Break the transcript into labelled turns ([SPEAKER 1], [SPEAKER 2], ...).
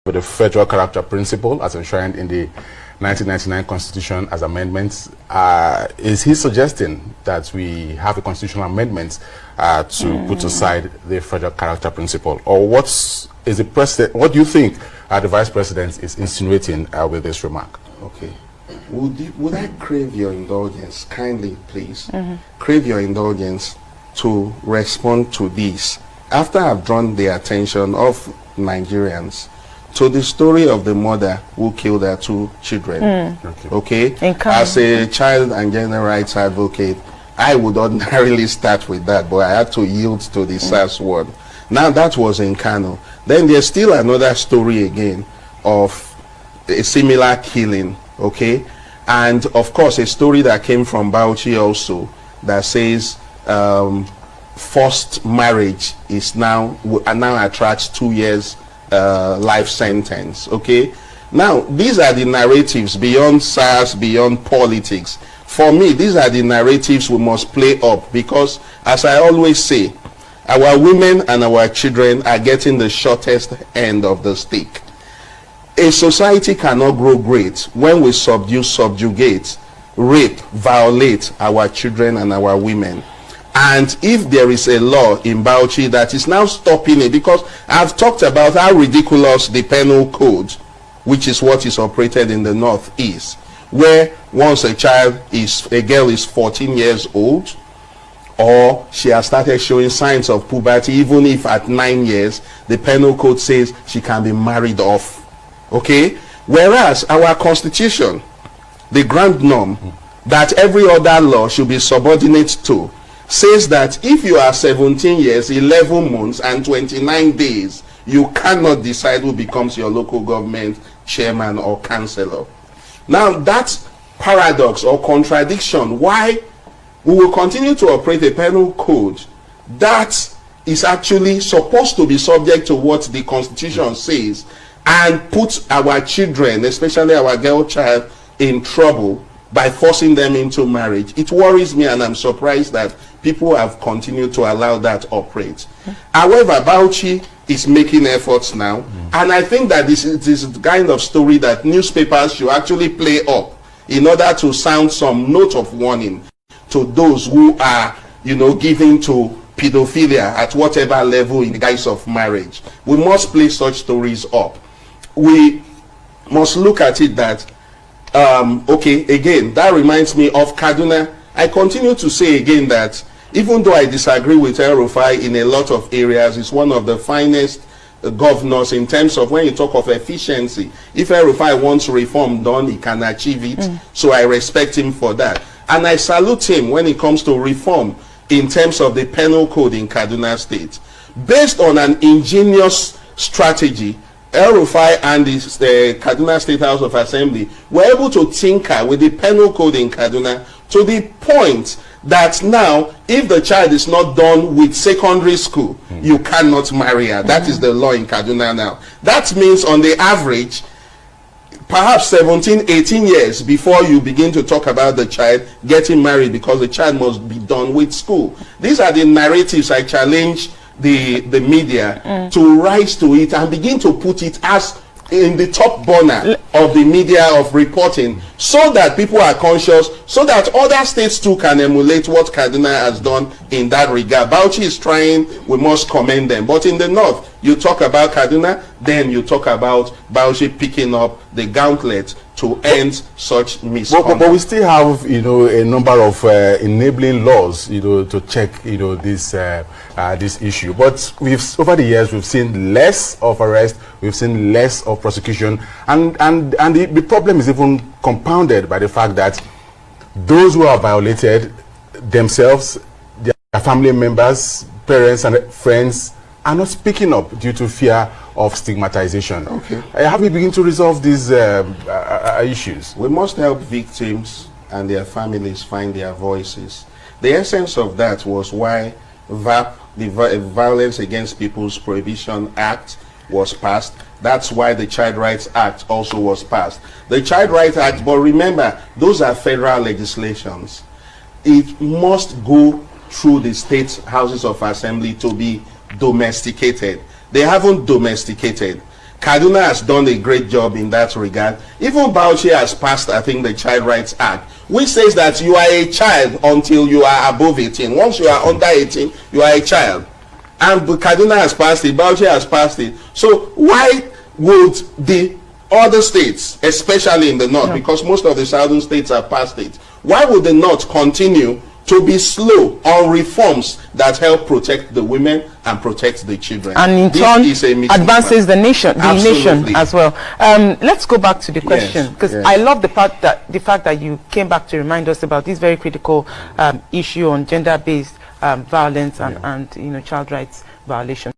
[SPEAKER 1] with the federal character principle as enshrined in the 1999 Constitution as amendments. Is he suggesting that we have a constitutional amendment to put aside the federal character principle? Or what do you think the Vice President is insinuating with this remark?
[SPEAKER 2] Okay. Would I crave your indulgence, kindly, please? Crave your indulgence to respond to this. After I've drawn the attention of Nigerians to the story of the mother who killed her 2 children, okay? As a child and gender rights advocate, I would ordinarily start with that, but I had to yield to the SARS word. Now that was in Kano. Then there's still another story again of a similar killing, okay? And of course a story that came from Bauchi also that says forced marriage is now attracts 2 years life sentence, okay? Now these are the narratives beyond SARS, beyond politics. For me, these are the narratives we must play up, because as I always say, our women and our children are getting the shortest end of the stick. A society cannot grow great when we subjugate, rape, violate our children and our women. And if there is a law in Bauchi that is now stopping it, because I've talked about how ridiculous the penal code, which is what is operated in the north, is, where once a girl is 14 years old, or she has started showing signs of puberty, even if at 9 years, the penal code says she can be married off. Okay? Whereas our constitution, the grand norm that every other law should be subordinate to, says that if you are 17 years, 11 months, and 29 days, you cannot decide who becomes your local government chairman or councillor. Now that paradox or contradiction, why we will continue to operate a penal code that is actually supposed to be subject to what the Constitution says, and put our children, especially our girl child, in trouble by forcing them into marriage. It worries me, and I'm surprised that people have continued to allow that operate. However, Bauchi is making efforts now, and I think that this is the kind of story that newspapers should actually play up in order to sound some note of warning to those who are, giving to pedophilia at whatever level in the guise of marriage. We must play such stories up. We must look at it that okay, again, that reminds me of Kaduna. I continue to say again that even though I disagree with El-Rufai in a lot of areas, he's one of the finest governors in terms of when you talk of efficiency. If El-Rufai wants reform done, he can achieve it. So I respect him for that. And I salute him when it comes to reform in terms of the penal code in Kaduna State. Based on an ingenious strategy, El-Rufai and the Kaduna State House of Assembly were able to tinker with the penal code in Kaduna to the point that now, if the child is not done with secondary school, you cannot marry her. That is the law in Kaduna now. That means on the average, perhaps 17, 18 years before you begin to talk about the child getting married, because the child must be done with school. These are the narratives I challenge the media to rise to it and begin to put it as in the top burner of the media of reporting, so that people are conscious, so that other states too can emulate what Kaduna has done in that regard. Bauchi is trying, we must commend them. But in the north, you talk about Kaduna, then you talk about Bauchi picking up the gauntlet to end such misconduct.
[SPEAKER 1] But we still have, a number of enabling laws, to check, this issue. But over the years, we've seen less of arrest, we've seen less of prosecution, and the problem is even compounded by the fact that those who are violated themselves, their family members, parents, and friends are not speaking up due to fear of stigmatization. Okay. How do we begin to resolve these issues?
[SPEAKER 2] We must help victims and their families find their voices. The essence of that was why VAP, the Violence Against People's Prohibition Act, was passed. That's why the Child Rights Act also was passed. The Child Rights Act, but remember, those are federal legislations. It must go through the state houses of assembly to be domesticated. They haven't domesticated. Kaduna has done a great job in that regard. Even Bauchi has passed, I think, the Child Rights Act, which says that you are a child until you are above 18. Once you are under 18, you are a child. And Kaduna has passed it, Bauchi has passed it. So why would the other states, especially in the north, because most of the southern states have passed it, why would the north continue to be slow on reforms that help protect the women and protect the children?
[SPEAKER 3] And in turn advances the nation, as well. Let's go back to the question, because I love the fact that you came back to remind us about this very critical issue on gender-based violence and child rights violation.